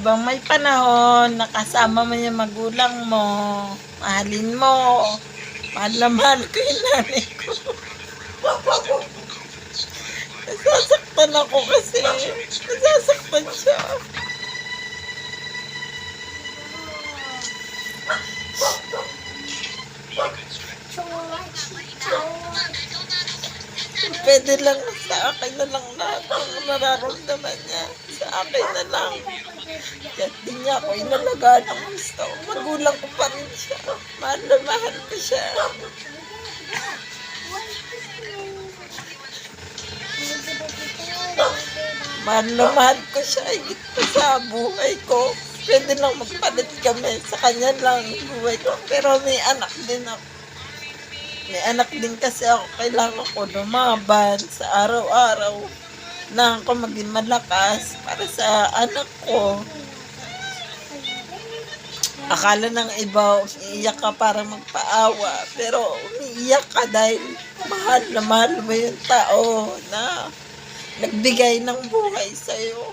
Bang may panahon, nakasama mo yung magulang mo, mahalin mo. Mahal na mahal ko yung nanay ko. Nasasaktan ako kasi. Nasasaktan siya. Pwede lang sa akin na lang lahat ng nararamdaman niya. Sa akin na lang. Kahit di niya ako inalagaan ang gusto. Magulang ko pa rin siya. Mahal na mahal ko siya. Mahal na mahal ko siya. Higit pa sa buhay ko. Pwede lang magpalit kami. Sa kanya lang buhay ko. Pero may anak din ako. May anak din kasi ako. Kailangan ko lumaban sa araw-araw na ako maging malakas para sa anak ko. Akala ng iba, umiiyak ka para magpaawa. Pero umiiyak ka dahil mahal na mahal mo yung tao na nagbigay ng buhay sa'yo.